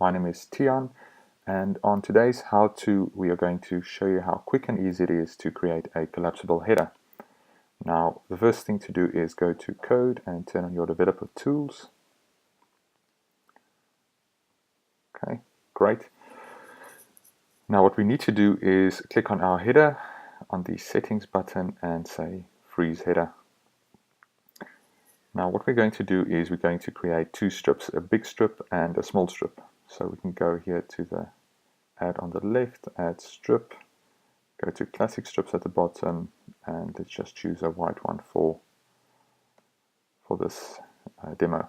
My name is Tian, and on today's how-to we are going to show you how quick and easy it is to create a collapsible header. Now the first thing to do is go to Code and turn on your developer tools. Okay, great. Now what we need to do is click on our header on the settings button and say freeze header. Now what we're going to do is we're going to create two strips, a big strip and a small strip. So we can go here to the add on the left, add strip, go to classic strips at the bottom, and let's just choose a white one for this demo.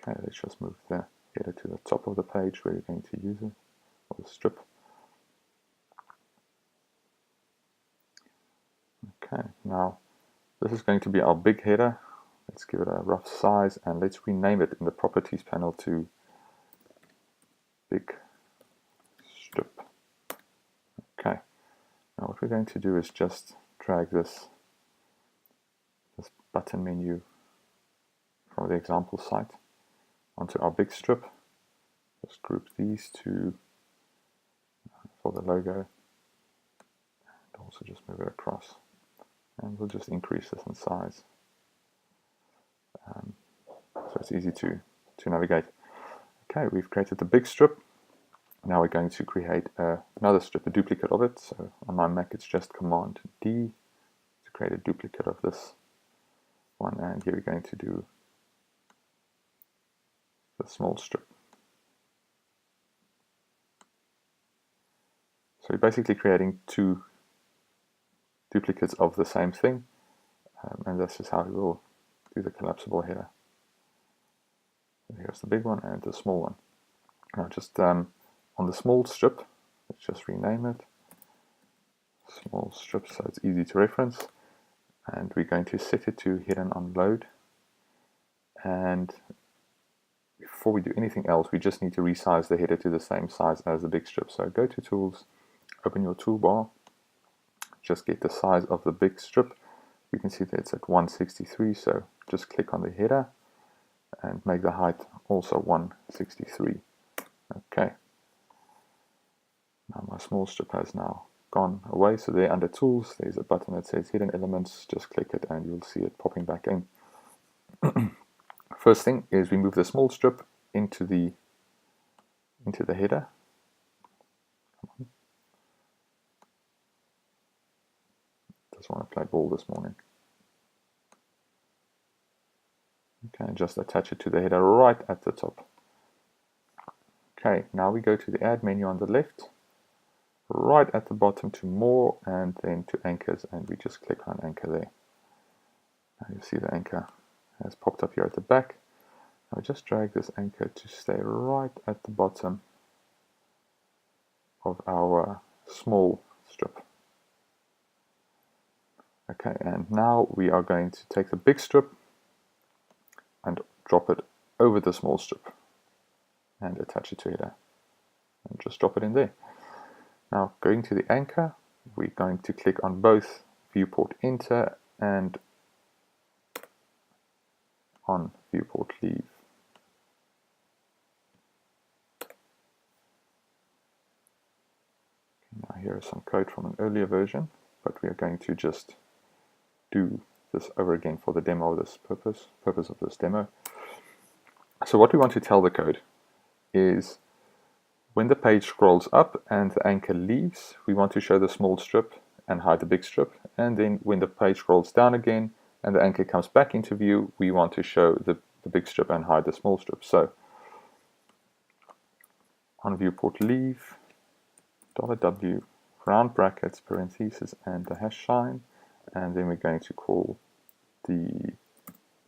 Okay, let's just move the header to the top of the page where you're going to use it, or the strip. Okay, now this is going to be our big header. Let's give it a rough size and let's rename it in the properties panel to big strip. Okay, now what we're going to do is just drag this button menu from the example site onto our big strip. Just group these two for the logo and also just move it across, and we'll just increase this in size so it's easy to navigate. Okay, we've created the big strip. Now we're going to create another strip, a duplicate of it. So on my Mac it's just Command D to create a duplicate of this one, and here we're going to do the small strip. So we're basically creating two duplicates of the same thing, and this is how we will do the collapsible header. So here's the big one and the small one. Now just on the small strip, let's just rename it small strip so it's easy to reference, and we're going to set it to hidden on load. And before we do anything else, we just need to resize the header to the same size as the big strip. So go to Tools, open your toolbar, just get the size of the big strip. You can see that it's at 163, so just click on the header and make the height also 163. Okay. Now my small strip has now gone away, so there under Tools there's a button that says Hidden Elements. Just click it and you'll see it popping back in. First thing is we move the small strip into the header. Doesn't want to play ball this morning. Okay, just attach it to the header right at the top. Okay, now we go to the Add menu on the left, right at the bottom to More, and then to Anchors, and we just click on Anchor there. Now you see the anchor has popped up here at the back. Now just drag this anchor to stay right at the bottom of our small strip. Okay, and now we are going to take the big strip and drop it over the small strip and attach it to header, and just drop it in there. Now going to the anchor, we're going to click on both viewport enter and on viewport leave. Now here is some code from an earlier version, but we are going to just do this over again for the demo of this purpose of this demo. So what we want to tell the code is when the page scrolls up and the anchor leaves, we want to show the small strip and hide the big strip, and then when the page scrolls down again and the anchor comes back into view, we want to show the big strip and hide the small strip. So on viewport leave, $W, round brackets, parentheses, and the hash sign, and then we're going to call the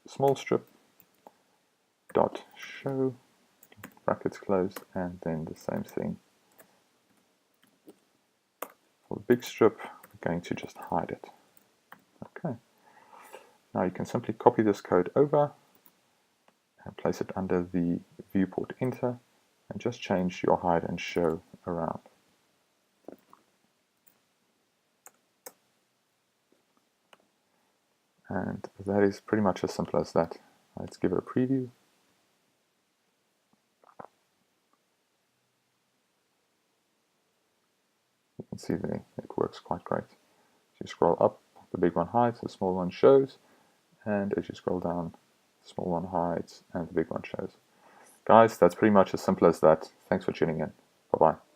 small strip dot show, brackets closed, and then the same thing for the big strip. We're going to just hide it. Okay. Now you can simply copy this code over and place it under the viewport enter and just change your hide and show around. And that is pretty much as simple as that. Let's give it a preview. can see there it works quite great. As you scroll up, the big one hides, the small one shows, and as you scroll down, the small one hides and the big one shows. Guys, that's pretty much as simple as that. Thanks for tuning in. Bye-bye.